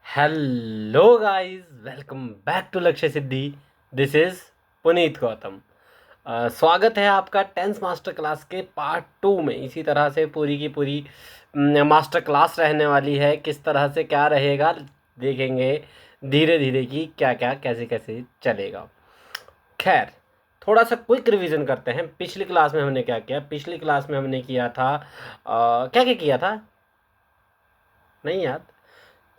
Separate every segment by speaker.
Speaker 1: Hello guys, welcome back to Lakshya Siddhi. This is Puneet Gautam. स्वागत है आपका टेंस मास्टर क्लास के पार्ट 2 में। इसी तरह से पूरी की पूरी मास्टर क्लास रहने वाली है। किस तरह से क्या रहेगा देखेंगे धीरे धीरे कि क्या क्या कैसे कैसे चलेगा। खैर, थोड़ा सा क्विक रिवीजन करते हैं। पिछली क्लास में हमने क्या किया? पिछली क्लास में हमने किया था क्या क्या किया था, नहीं याद?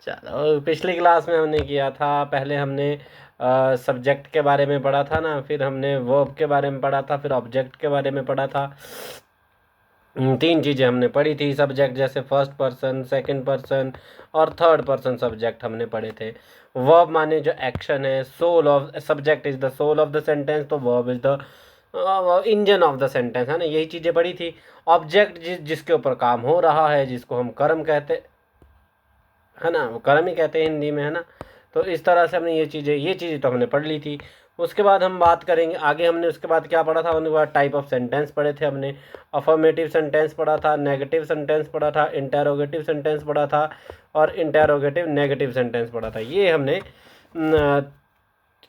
Speaker 1: चलो, पिछली क्लास में हमने किया था, पहले हमने सब्जेक्ट के बारे में पढ़ा था ना, फिर हमने वर्ब के बारे में पढ़ा था, फिर ऑब्जेक्ट के बारे में पढ़ा था। तीन चीज़ें हमने पढ़ी थी। सब्जेक्ट जैसे फर्स्ट पर्सन, सेकंड पर्सन और थर्ड पर्सन सब्जेक्ट हमने पढ़े थे। वर्ब माने जो एक्शन है, soul of subject is the soul of the sentence, तो verb is the engine of the sentence, है ना। यही चीज़ें पढ़ी थी। ऑब्जेक्ट जिसके ऊपर काम हो रहा है, जिसको हम कर्म कहते, है ना, वो कर्म ही कहते हैं हिंदी में, है ना। तो इस तरह से हमने ये चीज़ें तो हमने पढ़ ली थी। उसके बाद हम बात करेंगे आगे। हमने उसके बाद क्या पढ़ा था? उनके बाद टाइप ऑफ सेंटेंस पढ़े थे हमने। अफर्मेटिव सेंटेंस पढ़ा था, नेगेटिव सेंटेंस पढ़ा था, इंटेरोगेटिव सेंटेंस पढ़ा था और इंटेरोगेटिव नेगेटिव सेंटेंस पढ़ा था। ये हमने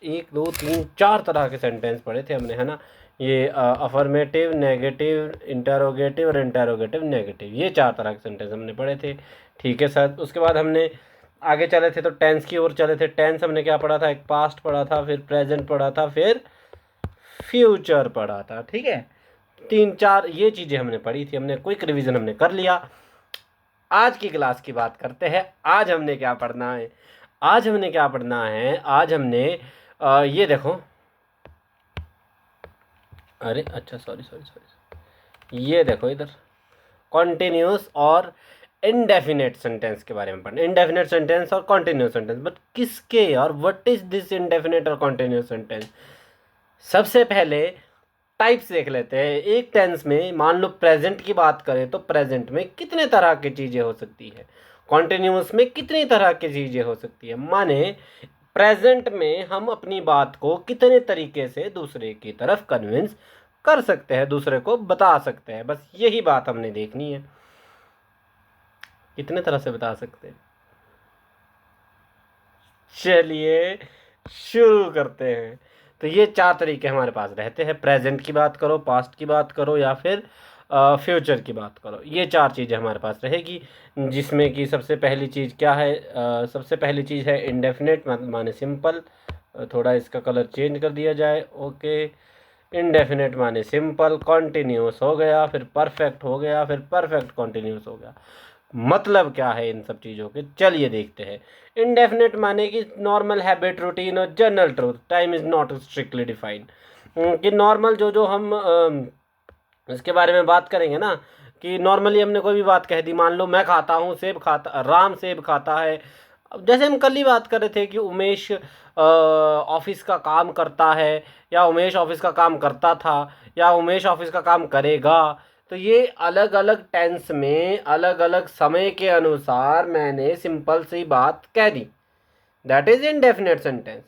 Speaker 1: 1 2 3 4 तरह के सेंटेंस पढ़े थे हमने, है ना। ये अफर्मेटिव, नेगेटिव, इंटेरोगेटिव और इंटेरोगेटिव नेगेटिव, ये 4 तरह के सेंटेंस हमने पढ़े थे। ठीक है सर। उसके बाद हमने आगे चले थे तो टेंस की ओर चले थे। टेंस हमने क्या पढ़ा था? एक पास्ट पढ़ा था, फिर प्रेजेंट पढ़ा था, फिर फ्यूचर पढ़ा था। ठीक है, 3 4 ये चीज़ें हमने पढ़ी थी। हमने क्विक रिवीजन हमने कर लिया। आज की क्लास की बात करते हैं। आज हमने क्या पढ़ना है? आज हमने क्या पढ़ना है? आज हमने ये देखो, अरे अच्छा, सॉरी सॉरी सॉरी, ये देखो इधर, कॉन्टिन्यूस और इनडेफिनेट सेंटेंस के बारे में पढ़ना। इनडेफिनेट सेंटेंस और कॉन्टिन्यूस सेंटेंस, बट किसके और व्हाट इज दिस इनडेफिनेट और कॉन्टिन्यूस सेंटेंस? सबसे पहले टाइप्स देख लेते हैं। एक टेंस में मान लो प्रेजेंट की बात करें तो प्रेजेंट में कितने तरह की चीज़ें हो सकती है, कॉन्टिन्यूस में कितनी तरह की चीज़ें हो सकती है। माने प्रेजेंट में हम अपनी बात को कितने तरीके से दूसरे की तरफ कन्विंस कर सकते हैं, दूसरे को बता सकते हैं। बस यही बात हमने देखनी है, कितने तरह से बता सकते हैं। चलिए शुरू करते हैं। तो ये 4 तरीके हमारे पास रहते हैं। प्रेजेंट की बात करो, पास्ट की बात करो या फिर फ्यूचर की बात करो, ये 4 चीज़ें हमारे पास रहेगी। जिसमें कि सबसे पहली चीज़ क्या है? सबसे पहली चीज़ है इंडेफिनेट, माने सिंपल। थोड़ा इसका कलर चेंज कर दिया जाए, ओके। इंडेफिनेट माने सिंपल। कॉन्टिन्यूस हो गया, फिर परफेक्ट हो गया, फिर परफेक्ट कॉन्टिन्यूस हो गया। मतलब क्या है इन सब चीज़ों के? चलिए देखते हैं। इंडेफिनेट माने कि नॉर्मल हैबिट, रूटीन और general truth. Time is not strictly defined. कि नॉर्मल जो जो हम इसके बारे में बात करेंगे ना, कि नॉर्मली हमने कोई भी बात कह दी। मान लो मैं खाता हूँ सेब, खाता राम सेब खाता है। अब जैसे हम कल ही बात कर रहे थे कि उमेश ऑफिस का काम करता है, या उमेश ऑफिस का काम करता था, या उमेश ऑफिस का काम करेगा। तो ये अलग अलग टेंस में अलग अलग समय के अनुसार मैंने सिंपल सी बात कह दी। That is indefinite sentence.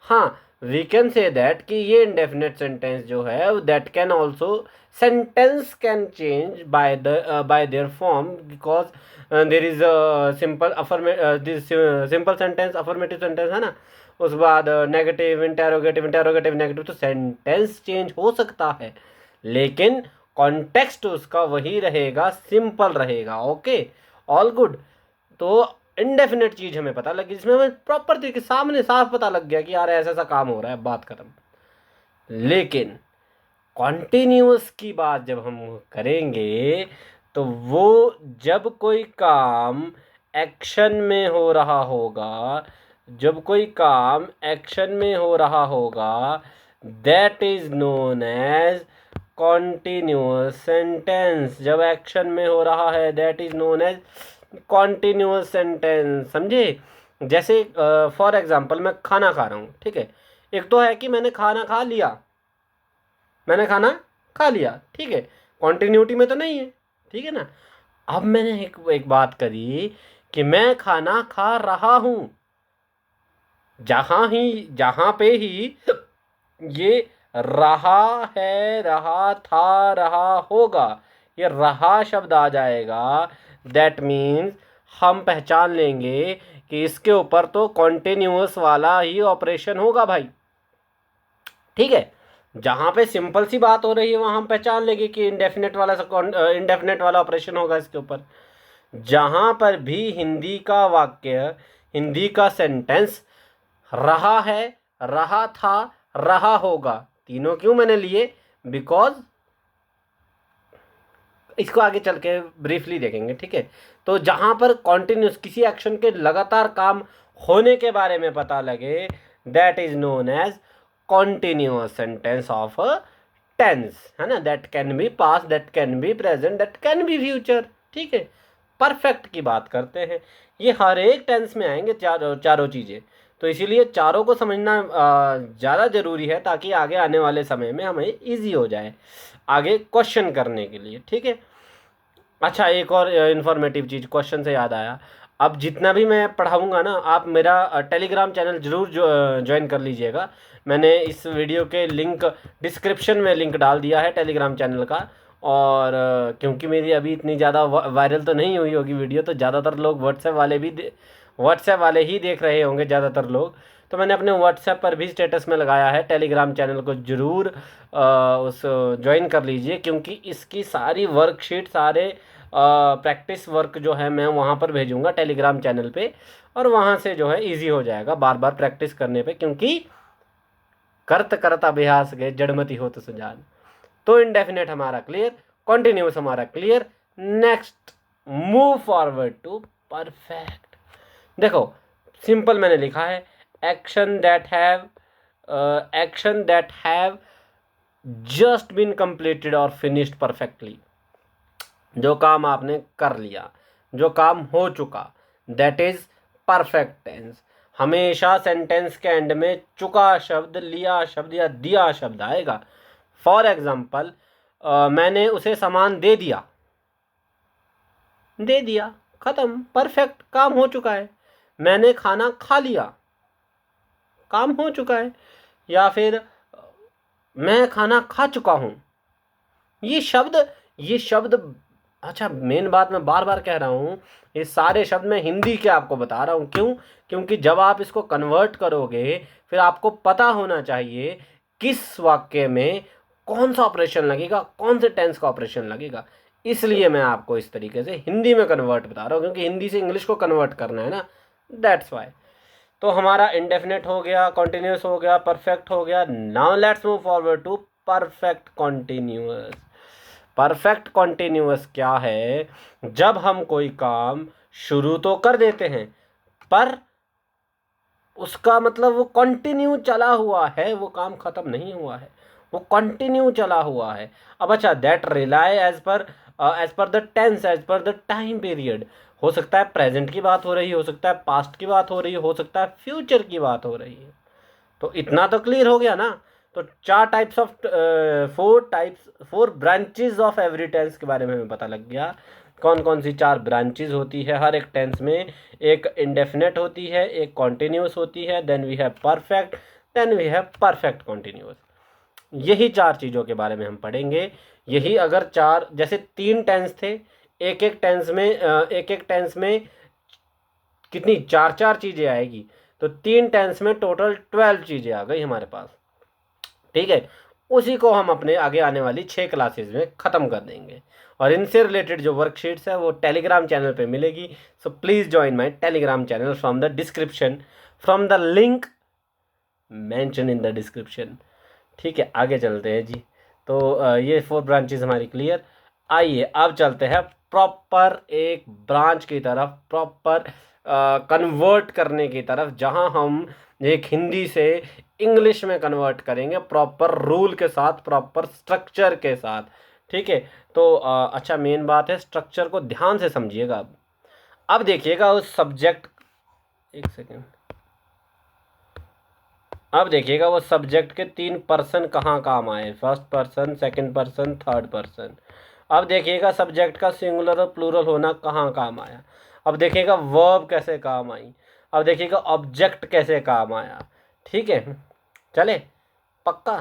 Speaker 1: हाँ, वी कैन से दैट कि ये इनडेफिनेट सेंटेंस जो है, that can also, sentence can change by their form, because there is simple this simple sentence, affirmative sentence, है ना। उसके बाद नेगेटिव, इंटेरोगेटिव, इंटेरोगेटिव नेगेटिव, तो सेंटेंस चेंज हो सकता है, लेकिन कॉन्टेक्स्ट उसका वही रहेगा, सिंपल रहेगा। Okay, all good. तो इनडेफिनेट चीज हमें पता लगी, जिसमें हमें प्रॉपर तरीके सामने साफ पता लग गया कि यार ऐसा ऐसा काम हो रहा है, बात खत्म। लेकिन कॉन्टिन्यूअस की बात जब हम करेंगे तो वो जब कोई काम एक्शन में हो रहा होगा, जब कोई काम एक्शन में हो रहा होगा, that is known as continuous sentence. जब एक्शन में हो रहा है, that is known as continuous sentence. समझे? जैसे फॉर एग्जाम्पल मैं खाना खा रहा हूँ, ठीक है। एक तो है कि मैंने खाना खा लिया, मैंने खाना खा लिया, ठीक है, कॉन्टिन्यूटी में तो नहीं है, ठीक है ना। अब मैंने एक बात करी कि मैं खाना खा रहा हूं। जहां पे ही ये रहा है, रहा था, रहा होगा, ये रहा शब्द आ जाएगा, दैट मीन्स हम पहचान लेंगे कि इसके ऊपर तो कॉन्टिन्यूअस वाला ही ऑपरेशन होगा भाई, ठीक है। जहाँ पे सिंपल सी बात हो रही है वहाँ हम पहचान लेंगे कि इंडेफिनेट वाला ऑपरेशन होगा इसके ऊपर। जहाँ पर भी हिंदी का वाक्य, हिंदी का सेंटेंस रहा है, रहा था, रहा होगा, तीनों क्यों मैंने लिए, बिकॉज इसको आगे चल के ब्रीफली देखेंगे, ठीक है। तो जहाँ पर कॉन्टिन्यूस किसी एक्शन के लगातार काम होने के बारे में पता लगे, that is known as continuous sentence of tense, है ना। That can be past, that can be present, that can be future, ठीक है। परफेक्ट की बात करते हैं, ये हर एक टेंस में आएंगे चारों चीज़ें। तो इसीलिए चारों को समझना ज़्यादा ज़रूरी है ताकि आगे आने वाले समय में हमें इजी हो जाए आगे क्वेश्चन करने के लिए, ठीक है। अच्छा, एक और इन्फॉर्मेटिव चीज़ क्वेश्चन से याद आया, अब जितना भी मैं पढ़ाऊँगा ना, आप मेरा टेलीग्राम चैनल ज़रूर ज्वाइन कर लीजिएगा। मैंने इस वीडियो के लिंक डिस्क्रिप्शन में लिंक डाल दिया है टेलीग्राम चैनल का। और क्योंकि मेरी अभी इतनी ज़्यादा वायरल तो नहीं हुई होगी वीडियो, तो ज़्यादातर लोग व्हाट्सएप वाले ही देख रहे होंगे ज़्यादातर लोग। तो मैंने अपने व्हाट्सएप पर भी स्टेटस में लगाया है, टेलीग्राम चैनल को ज़रूर उस ज्वाइन कर लीजिए, क्योंकि इसकी सारी वर्कशीट, सारे प्रैक्टिस वर्क जो है मैं वहाँ पर भेजूँगा टेलीग्राम चैनल पे, और वहाँ से जो है इजी हो जाएगा बार बार प्रैक्टिस करने पे, क्योंकि करत करत अभ्यास गए जड़मति हो तो सुजान। तो इंडेफिनेट हमारा क्लियर, कॉन्टिन्यूस हमारा clear. Next move forward to perfect. देखो सिंपल मैंने लिखा है, action that have just been completed और फिनिश्ड परफेक्टली। जो काम आपने कर लिया, जो काम हो चुका, दैट इज परफेक्ट टेंस। हमेशा सेंटेंस के एंड में चुका शब्द, लिया शब्द या दिया शब्द आएगा। फॉर एग्जाम्पल, मैंने उसे सामान दे दिया, खत्म, परफेक्ट, काम हो चुका है। मैंने खाना खा लिया, काम हो चुका है। या फिर मैं खाना खा चुका हूँ, ये शब्द अच्छा, मेन बात मैं बार बार कह रहा हूँ, ये सारे शब्द मैं हिंदी के आपको बता रहा हूँ। क्यों? क्योंकि जब आप इसको कन्वर्ट करोगे फिर आपको पता होना चाहिए किस वाक्य में कौन सा ऑपरेशन लगेगा, कौन से टेंस का ऑपरेशन लगेगा। इसलिए मैं आपको इस तरीके से हिंदी में कन्वर्ट बता रहा हूँ, क्योंकि हिंदी से इंग्लिश को कन्वर्ट करना है ना, दैट्स वाई। तो हमारा इंडेफिनेट हो गया, कॉन्टिन्यूस हो गया, परफेक्ट हो गया। Now let's move forward to perfect continuous. Perfect continuous क्या है? जब हम कोई काम शुरू तो कर देते हैं, पर उसका मतलब वो कंटिन्यू चला हुआ है, वो काम खत्म नहीं हुआ है, वो कंटिन्यू चला हुआ है। अब अच्छा, that rely as per the tense, as per the time period. हो सकता है प्रेजेंट की बात हो रही है, हो सकता है पास्ट की बात हो रही है, हो सकता है फ्यूचर की बात हो रही है। तो इतना तो क्लियर हो गया ना। तो four branches of every tense के बारे में हमें पता लग गया। कौन कौन सी 4 ब्रांचेज होती है हर एक टेंस में? एक इंडेफिनेट होती है, एक कॉन्टिन्यूस होती है, then we have perfect, then we have perfect continuous. यही 4 चीज़ों के बारे में हम पढ़ेंगे। यही अगर 4, जैसे 3 टेंस थे, एक एक टेंस में कितनी 4 चीज़ें आएगी। तो 3 टेंस में टोटल 12 चीज़ें आ गई हमारे पास, ठीक है। उसी को हम अपने आगे आने वाली 6 क्लासेज में ख़त्म कर देंगे। और इनसे रिलेटेड जो वर्कशीट्स है वो टेलीग्राम चैनल पे मिलेगी। So please join my Telegram channel from the description, from the link mention in the description, ठीक है। आगे चलते हैं जी। तो ये 4 ब्रांचेज हमारी क्लियर। आइए अब चलते हैं प्रॉपर एक ब्रांच की तरफ, प्रॉपर कन्वर्ट करने की तरफ, जहां हम एक हिंदी से इंग्लिश में कन्वर्ट करेंगे, प्रॉपर रूल के साथ, प्रॉपर स्ट्रक्चर के साथ, ठीक है। तो अच्छा, मेन बात है स्ट्रक्चर को ध्यान से समझिएगा। अब देखिएगा उस सब्जेक्ट, एक सेकेंड, अब देखिएगा वो सब्जेक्ट के 3 पर्सन कहाँ काम आए, first person, second person, third person. अब देखिएगा सब्जेक्ट का सिंगुलर और प्लूरल होना कहाँ काम आया। अब देखिएगा वर्ब कैसे काम आई। अब देखिएगा ऑब्जेक्ट कैसे काम आया, ठीक है। चले पक्का?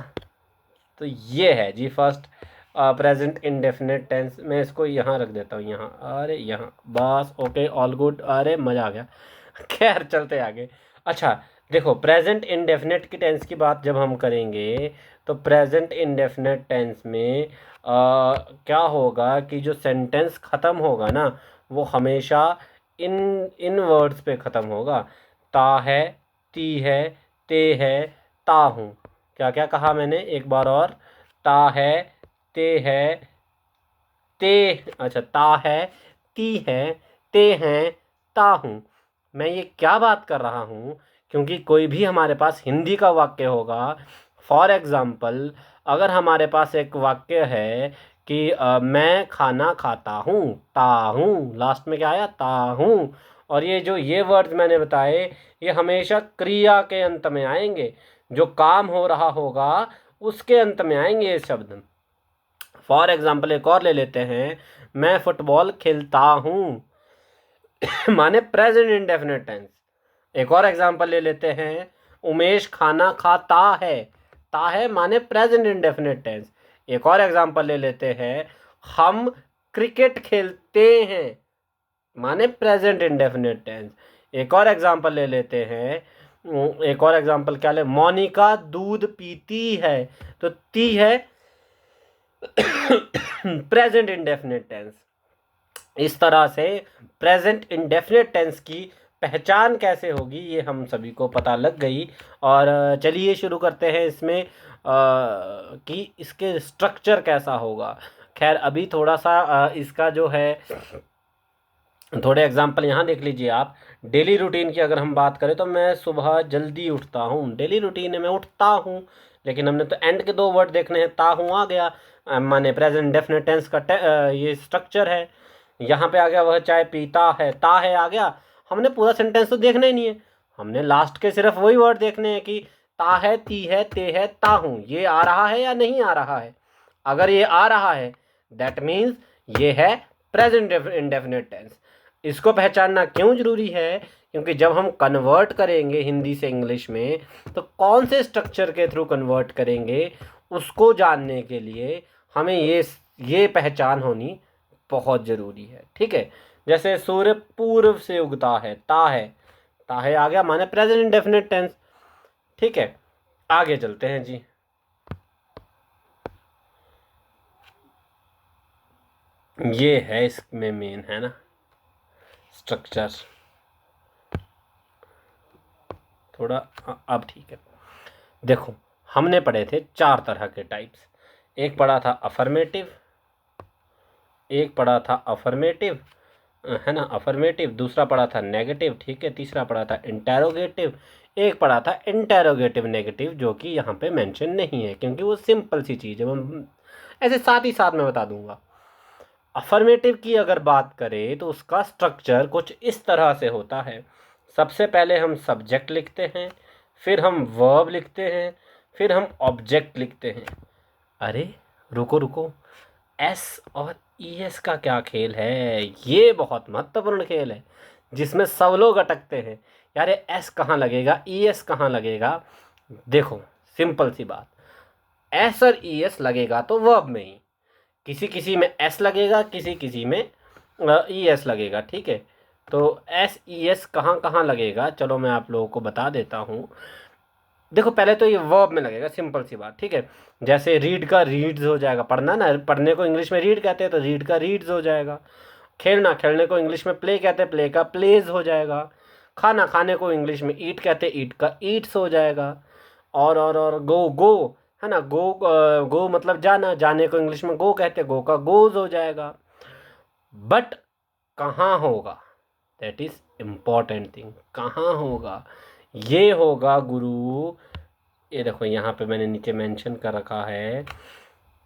Speaker 1: तो ये है जी फर्स्ट प्रेजेंट इंडेफिनेट टेंस। मैं इसको यहाँ रख देता हूँ, यहाँ, अरे यहाँ, बस, ओके, ऑल गुड, अरे मज़ा आ गया। खैर चलते आगे। अच्छा देखो, प्रेजेंट इंडेफिनिट की टेंस की बात जब हम करेंगे तो प्रेजेंट इंडेफिनिट टेंस में क्या होगा कि जो सेंटेंस ख़त्म होगा ना वो हमेशा इन इन वर्ड्स पे ख़त्म होगा। ता है, ती है, ते है, ता हूँ। क्या क्या कहा मैंने एक बार और? ता है, ते है, ते, अच्छा ता है, ती है, ते हैं, ता हूँ। मैं ये क्या बात कर रहा हूँ, क्योंकि कोई भी हमारे पास हिंदी का वाक्य होगा। फॉर एग्ज़ाम्पल अगर हमारे पास एक वाक्य है कि मैं खाना खाता हूँ, ता हूँ, लास्ट में क्या आया? ता हूँ। और ये जो ये वर्ड्स मैंने बताए ये हमेशा क्रिया के अंत में आएंगे, जो काम हो रहा होगा उसके अंत में आएंगे ये शब्द। फॉर एग्ज़ाम्पल एक और ले लेते हैं, मैं फुटबॉल खेलता हूँ माने प्रेजेंट इंडेफिनिट टेंस। एक और एग्जांपल ले लेते हैं, उमेश खाना खाता है, ता है माने प्रेजेंट इंडेफिनिट टेंस। एक और एग्जांपल ले लेते हैं, हम क्रिकेट खेलते हैं, माने प्रेजेंट इंडेफिनिट टेंस। एक और एग्जांपल ले लेते हैं, एक और एग्जांपल क्या ले, मोनिका दूध पीती है, तो ती है प्रेजेंट इंडेफिनिट टेंस। इस तरह से प्रेजेंट इंडेफिनिट टेंस की पहचान कैसे होगी ये हम सभी को पता लग गई। और चलिए शुरू करते हैं इसमें कि इसके स्ट्रक्चर कैसा होगा। खैर अभी थोड़ा सा इसका जो है थोड़े एग्जाम्पल यहाँ देख लीजिए आप। डेली रूटीन की अगर हम बात करें तो मैं सुबह जल्दी उठता हूँ, डेली रूटीन में उठता हूँ, लेकिन हमने तो एंड के दो वर्ड देखने हैं। ता हूँ आ गया, माने प्रेजेंट डेफिनेट टेंस का ये स्ट्रक्चर है। यहाँ पे आ गया वह चाय पीता है, ता है आ गया। हमने पूरा सेंटेंस तो देखना ही नहीं है, हमने लास्ट के सिर्फ वही वर्ड देखने हैं कि ता है, ती है, ते है, ता हूँ, ये आ रहा है या नहीं आ रहा है। अगर ये आ रहा है दैट मीन्स ये है प्रेजेंट इंडेफिनिट टेंस। इसको पहचानना क्यों जरूरी है, क्योंकि जब हम कन्वर्ट करेंगे हिंदी से इंग्लिश में तो कौन से स्ट्रक्चर के थ्रू कन्वर्ट करेंगे उसको जानने के लिए हमें ये पहचान होनी बहुत ज़रूरी है। ठीक है, जैसे सूर्य पूर्व से उगता है, ता है आ गया माने प्रेजेंट इंडेफिनिट टेंस। ठीक है, आगे चलते हैं जी। ये है इसमें मेन है ना स्ट्रक्चर, थोड़ा अब ठीक है। देखो हमने पढ़े थे चार तरह के टाइप्स, एक पढ़ा था अफर्मेटिव, एक पढ़ा था अफर्मेटिव है ना अफर्मेटिव, दूसरा पढ़ा था नेगेटिव, ठीक है, तीसरा पढ़ा था इंटेरोगेटिव, एक पढ़ा था इंटेरोगेटिव नेगेटिव, जो कि यहाँ पे मेंशन नहीं है क्योंकि वो सिंपल सी चीज़ है, वो ऐसे साथ ही साथ मैं बता दूंगा। अफर्मेटिव की अगर बात करें तो उसका स्ट्रक्चर कुछ इस तरह से होता है। सबसे पहले हम सब्जेक्ट लिखते हैं, फिर हम वर्ब लिखते हैं, फिर हम ऑब्जेक्ट लिखते हैं। अरे रुको रुको, एस और ई एस का क्या खेल है? ये बहुत महत्वपूर्ण खेल है जिसमें सब लोग अटकते हैं। यार ये एस कहाँ लगेगा, ई एस कहाँ लगेगा? देखो सिंपल सी बात, एस और ई एस लगेगा तो वर्ब में ही, किसी किसी में एस लगेगा, किसी किसी में ई एस लगेगा। ठीक है, तो एस ई एस कहाँ कहाँ लगेगा चलो मैं आप लोगों को बता देता हूँ। देखो पहले तो ये वर्ब में लगेगा, सिंपल सी बात। ठीक है, जैसे रीड का रीड्स हो जाएगा, पढ़ना ना, पढ़ने को इंग्लिश में रीड कहते हैं तो रीड का रीड्स हो जाएगा। खेलना, खेलने को इंग्लिश में प्ले कहते हैं, प्ले का प्लेज हो जाएगा। खाना, खाने को इंग्लिश में ईट कहते हैं, ईट का ईट्स हो जाएगा। और गो गो है ना, गो गो मतलब जाना, जाने को इंग्लिश में गो कहते हैं, गो का गोज हो जाएगा। बट कहाँ होगा, दैट इज इम्पॉर्टेंट थिंग, कहाँ होगा? ये होगा गुरु, ये देखो यहाँ पे मैंने नीचे मेंशन कर रखा है,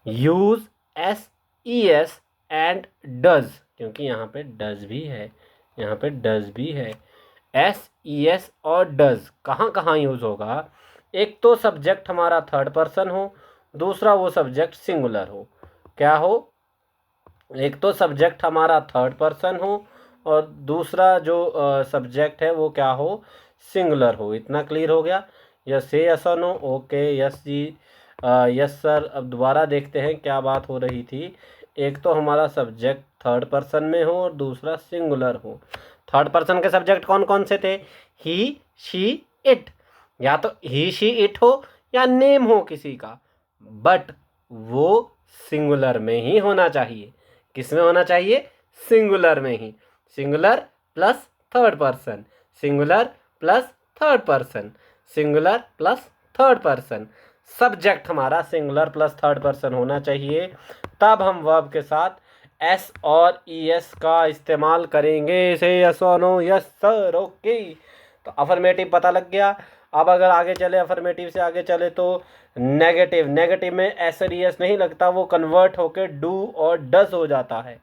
Speaker 1: use S E S and does, क्योंकि यहाँ पे डज भी है, यहाँ पे डज भी है। एस ई एस और डज कहाँ कहाँ यूज होगा? एक तो सब्जेक्ट हमारा थर्ड पर्सन हो, दूसरा वो सब्जेक्ट सिंगुलर हो। क्या हो? एक तो सब्जेक्ट हमारा थर्ड पर्सन हो और दूसरा जो सब्जेक्ट है वो क्या हो, सिंगुलर हो। इतना क्लियर हो गया? यस है, यस और नो? ओके, यस जी, यस सर। अब दोबारा देखते हैं क्या बात हो रही थी। एक तो हमारा सब्जेक्ट थर्ड पर्सन में हो और दूसरा सिंगुलर हो। थर्ड पर्सन के सब्जेक्ट कौन कौन से थे? ही, शी, इट। या तो ही, शी, इट हो या नेम हो किसी का, बट वो सिंगुलर में ही होना चाहिए। किस में होना चाहिए? सिंगुलर में ही। Singular plus third person, singular plus third person, singular plus third person. Subject हमारा सिंगुलर प्लस थर्ड पर्सन होना चाहिए, तब हम वर्ब के साथ एस और ई एस का इस्तेमाल करेंगे। से यस और नो? Yes sir, okay. तो अफर्मेटिव पता लग गया। अब अगर आगे चले, अफर्मेटिव से आगे चले तो नेगेटिव। नेगेटिव में एस और ई एस नहीं लगता, वो कन्वर्ट होके डू और डज हो जाता है।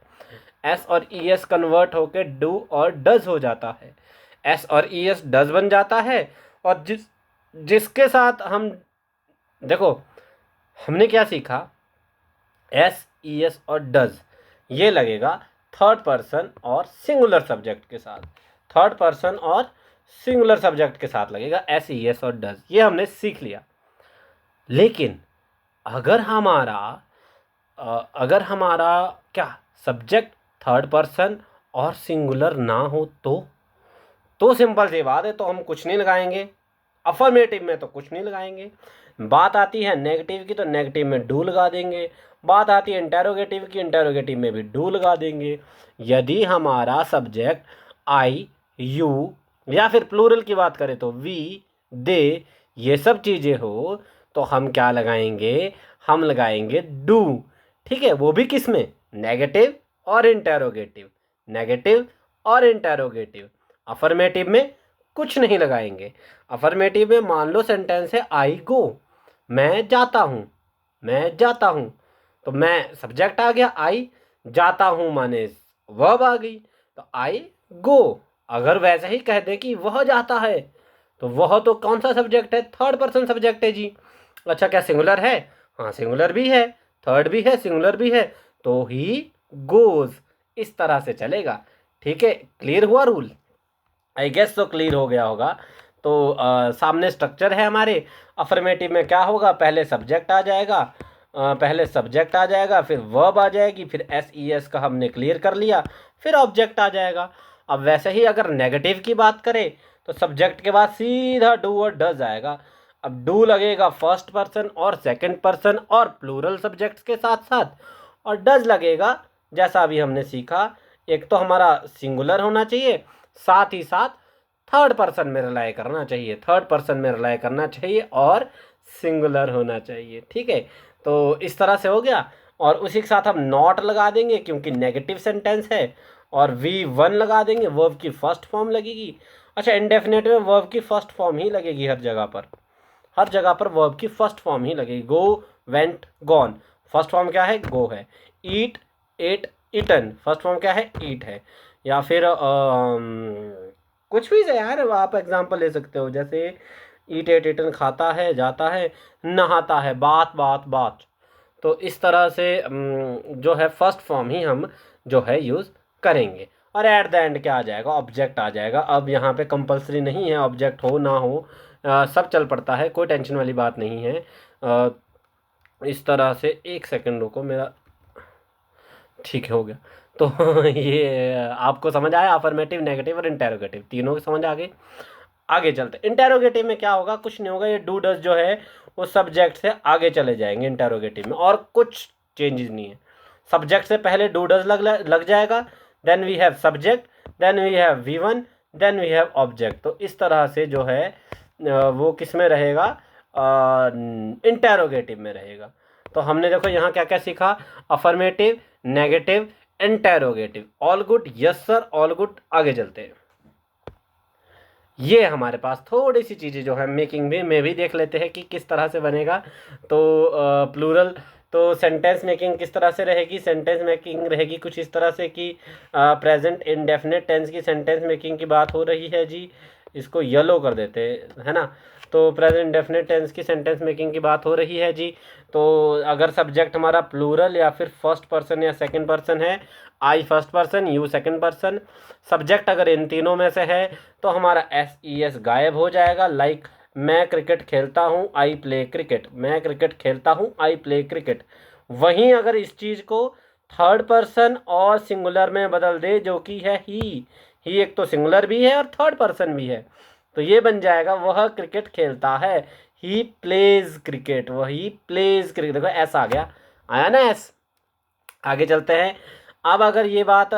Speaker 1: एस और ई एस कन्वर्ट होके डू और डज हो जाता है। एस और ई एस डज बन जाता है, और जिसके साथ हम देखो, हमने क्या सीखा? एस, ई एस और डज ये लगेगा थर्ड पर्सन और सिंगुलर सब्जेक्ट के साथ। थर्ड पर्सन और सिंगुलर सब्जेक्ट के साथ लगेगा एस, ई एस और डज। ये हमने सीख लिया। लेकिन अगर हमारा क्या सब्जेक्ट थर्ड पर्सन और सिंगुलर ना हो तो सिंपल सी बात है, तो हम कुछ नहीं लगाएंगे। अफर्मेटिव में तो कुछ नहीं लगाएंगे। बात आती है नेगेटिव की, तो नेगेटिव में डू लगा देंगे। बात आती है इंटेरोगेटिव की, इंटेरोगेटिव में भी डू लगा देंगे। यदि हमारा सब्जेक्ट आई, यू या फिर प्लूरल की बात करें तो वी, दे, ये सब चीज़ें हो तो हम क्या लगाएंगे? हम लगाएंगे डू। ठीक है, वो भी किस में? नेगेटिव और इंटेरोगेटिव, नेगेटिव और इंटेरोगेटिव। अफर्मेटिव में कुछ नहीं लगाएंगे। अफर्मेटिव में मान लो सेंटेंस है आई गो, मैं जाता हूँ, मैं जाता हूँ। तो मैं सब्जेक्ट आ गया आई, जाता हूँ माने वर्ब आ गई, तो आई गो। अगर वैसे ही कह दे कि वह जाता है, तो वह तो कौन सा सब्जेक्ट है? थर्ड पर्सन सब्जेक्ट है जी। अच्छा, क्या सिंगुलर है? हाँ, सिंगुलर भी है, थर्ड भी है, सिंगुलर भी है, तो ही गोज। इस तरह से चलेगा। ठीक है, क्लियर हुआ रूल? आई गेस तो क्लियर हो गया होगा। तो सामने स्ट्रक्चर है हमारे। अफर्मेटिव में क्या होगा? पहले सब्जेक्ट आ जाएगा, फिर वर्ब आ जाएगी, फिर एस ई एस का हमने क्लियर कर लिया, फिर ऑब्जेक्ट आ जाएगा। अब वैसे ही अगर नेगेटिव की बात करें तो सब्जेक्ट के बाद सीधा डू और डज आएगा। अब डू लगेगा फर्स्ट पर्सन और सेकंड पर्सन और प्लूरल सब्जेक्ट्स के साथ साथ, और डज लगेगा जैसा अभी हमने सीखा, एक तो हमारा सिंगुलर होना चाहिए, साथ ही साथ थर्ड पर्सन में रिलाय करना चाहिए, थर्ड पर्सन में रिलाय करना चाहिए और सिंगुलर होना चाहिए। ठीक है, तो इस तरह से हो गया। और उसी के साथ हम नॉट लगा देंगे क्योंकि नेगेटिव सेंटेंस है, और V1 लगा देंगे, वर्ब की फर्स्ट फॉर्म लगेगी। अच्छा, इंडेफिनेट में वर्ब की फर्स्ट फॉर्म ही लगेगी हर जगह पर, हर जगह पर वर्ब की फर्स्ट फॉर्म ही लगेगी। गो, वेंट, गॉन, फर्स्ट फॉर्म क्या है? गो है। ईट, एट, ईटन, फर्स्ट फॉर्म क्या है? ईट है। या फिर कुछ भी से यार आप एग्जांपल ले सकते हो, जैसे ईट, एट, ईटन, खाता है, जाता है, नहाता है, बात, बात, बात। तो इस तरह से जो है फर्स्ट फॉर्म ही हम जो है यूज़ करेंगे। और एट द एंड क्या आ जाएगा? ऑब्जेक्ट आ जाएगा। अब यहाँ पे कंपलसरी नहीं है ऑब्जेक्ट हो ना हो, सब चल पड़ता है, कोई टेंशन वाली बात नहीं है। इस तरह से, एक सेकंड रुको, मेरा ठीक है, हो गया। तो ये आपको समझ आया? अफर्मेटिव, नेगेटिव और इंटेरोगेटिव तीनों की समझ आ गई। आगे चलते। इंटेरोगेटिव में क्या होगा? कुछ नहीं होगा, ये डू डज जो है वो सब्जेक्ट से आगे चले जाएंगे इंटेरोगेटिव में, और कुछ चेंजेस नहीं है। सब्जेक्ट से पहले डू डज लग जाएगा, then we have subject, then we have V1, then we have object. तो इस तरह से जो है वो किस में रहेगा? इंटेरोगेटिव में रहेगा। तो हमने देखो यहाँ क्या क्या सीखा? Affirmative, negative, interrogative. All good? Yes sir, all good. आगे चलते हैं। ये हमारे पास थोड़ी सी चीज़ें जो है मेकिंग में भी देख लेते हैं कि किस तरह से बनेगा। तो प्लूरल, तो सेंटेंस मेकिंग किस तरह से रहेगी? सेंटेंस मेकिंग रहेगी कुछ इस तरह से कि प्रेजेंट इंडेफिनिट टेंस की सेंटेंस मेकिंग की बात हो रही है जी। इसको येलो कर देते हैं, है ना। तो प्रेजेंट इंडेफिनिट टेंस की सेंटेंस मेकिंग की बात हो रही है जी। तो अगर सब्जेक्ट हमारा प्लूरल या फिर फर्स्ट पर्सन या सेकंड पर्सन है, I first person, you second person, subject अगर इन तीनों में से है तो हमारा एस ई एस गायब हो जाएगा। लाइक मैं क्रिकेट खेलता हूँ, आई प्ले क्रिकेट, मैं क्रिकेट खेलता हूँ, आई प्ले क्रिकेट। वहीं अगर इस चीज़ को थर्ड पर्सन और सिंगुलर में बदल दे जो कि है ही, ही एक तो सिंगुलर भी है और थर्ड पर्सन भी है, तो ये बन जाएगा वह क्रिकेट खेलता है, ही प्लेज क्रिकेट, वही प्लेज क्रिकेट। देखो एस आ गया, आया ना एस। आगे चलते हैं। अब अगर ये बात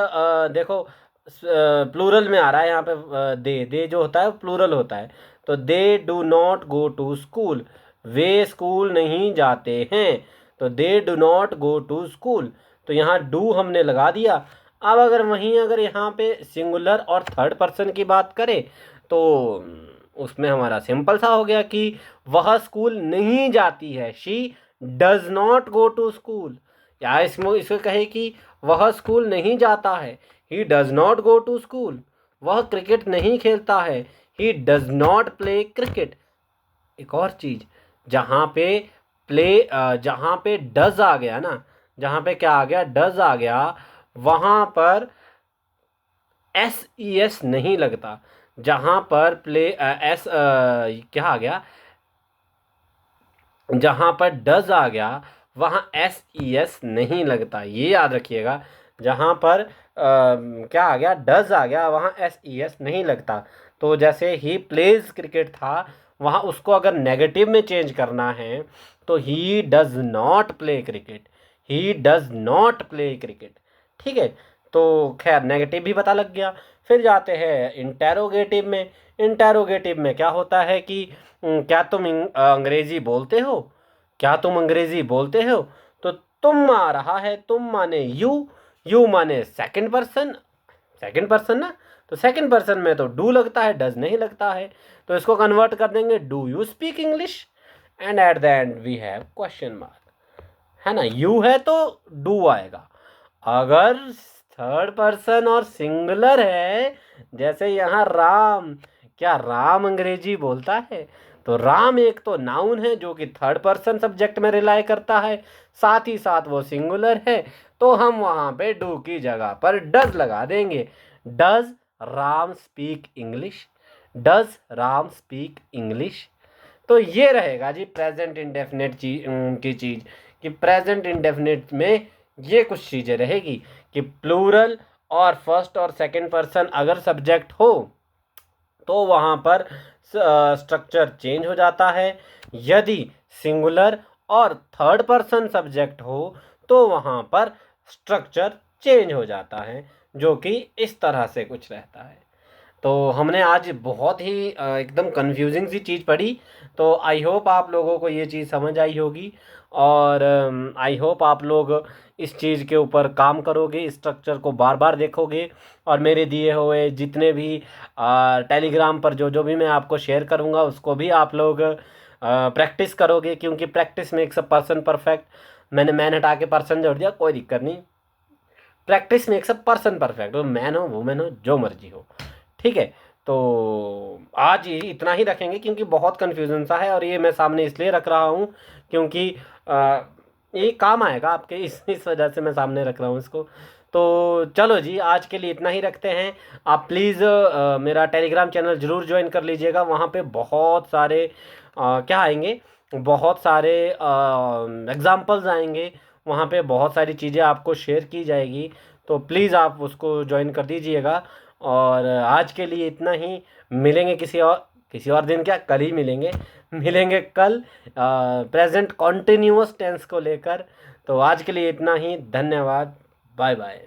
Speaker 1: देखो प्लूरल में आ रहा है यहाँ पे, दे जो होता है प्लूरल होता है, तो they do not go to school, वे स्कूल नहीं जाते हैं, तो they do not go to school, तो यहाँ डू हमने लगा दिया। अब अगर वहीं अगर यहाँ पे सिंगुलर और थर्ड पर्सन की बात करें तो उसमें हमारा सिंपल सा हो गया कि वह स्कूल नहीं जाती है, she does not go to school, या इसमें इसको कहे कि वह स्कूल नहीं जाता है, he does not go to school, वह क्रिकेट नहीं खेलता है, he does not play cricket. एक और चीज, जहाँ पे जहाँ पे डज आ गया ना, जहाँ पे क्या आ गया, डज आ गया, वहाँ पर एस ई एस नहीं लगता, जहाँ पर प्ले एस क्या आ गया, जहाँ पर डज आ गया वहाँ एस ई एस नहीं लगता, ये याद रखिएगा। जहाँ पर क्या आ गया, डज आ गया, वहाँ एस ई एस नहीं लगता। तो जैसे ही प्लेज क्रिकेट था, वहाँ उसको अगर नेगेटिव में चेंज करना है तो ही does not play cricket, he does not play cricket. ठीक है, तो खैर नेगेटिव भी पता लग गया। फिर जाते हैं इंटेरोगेटिव में। इंटेरोगेटिव में क्या होता है कि क्या तुम अंग्रेजी बोलते हो, क्या तुम अंग्रेजी बोलते हो, तो तुम आ रहा है, तुम माने यू, यू माने सेकंड पर्सन, सेकंड पर्सन ना, तो सेकंड पर्सन में तो डू लगता है, डज नहीं लगता है, तो इसको कन्वर्ट कर देंगे, do you speak English, and at the end we have question mark, है ना। यू है तो डू आएगा। अगर थर्ड पर्सन और सिंगुलर है, जैसे यहाँ राम, क्या राम अंग्रेजी बोलता है, तो राम एक तो नाउन है जो कि थर्ड पर्सन सब्जेक्ट में रिलाई करता है, साथ ही साथ वो सिंगुलर है, तो हम वहाँ पे डू की जगह पर डज लगा देंगे। Does Ram speak English, does Ram speak English. तो ये रहेगा जी प्रेजेंट इंडेफिनिट की चीज़, कि प्रेजेंट इंडेफिनिट में ये कुछ चीज़ें रहेगी कि प्लूरल और फर्स्ट और सेकंड पर्सन अगर सब्जेक्ट हो तो वहाँ पर स्ट्रक्चर चेंज हो जाता है, यदि सिंगुलर और थर्ड पर्सन सब्जेक्ट हो तो वहाँ पर स्ट्रक्चर चेंज हो जाता है, जो कि इस तरह से कुछ रहता है। तो हमने आज बहुत ही एकदम कंफ्यूजिंग सी चीज़ पढ़ी, तो आई होप आप लोगों को ये चीज़ समझ आई होगी, और आई होप आप लोग इस चीज़ के ऊपर काम करोगे, स्ट्रक्चर को बार बार देखोगे, और मेरे दिए हुए जितने भी टेलीग्राम पर जो जो भी मैं आपको शेयर करूँगा उसको भी आप लोग प्रैक्टिस करोगे, क्योंकि practice makes a person perfect. मैंने मैन हटा के पर्सन जोड़ दिया, कोई दिक्कत नहीं, practice makes a person perfect, वो मैन हो वुमेन हो जो मर्जी हो। ठीक है, तो आज इतना ही रखेंगे, क्योंकि बहुत कन्फ्यूज़न सा है, और ये मैं सामने इसलिए रख रहा हूँ क्योंकि ये काम आएगा आपके, इस वजह से मैं सामने रख रहा हूँ इसको। तो चलो जी, आज के लिए इतना ही रखते हैं। आप प्लीज़ मेरा टेलीग्राम चैनल ज़रूर ज्वाइन कर लीजिएगा, वहाँ पे बहुत सारे क्या आएंगे, बहुत सारे एग्ज़ाम्पल्स आएंगे, वहाँ पे बहुत सारी चीज़ें आपको शेयर की जाएगी, तो प्लीज़ आप उसको ज्वाइन कर दीजिएगा। और आज के लिए इतना ही, मिलेंगे किसी और दिन, क्या कल ही मिलेंगे, मिलेंगे कल प्रेजेंट कॉन्टिन्यूअस टेंस को लेकर। तो आज के लिए इतना ही, धन्यवाद, बाय बाय।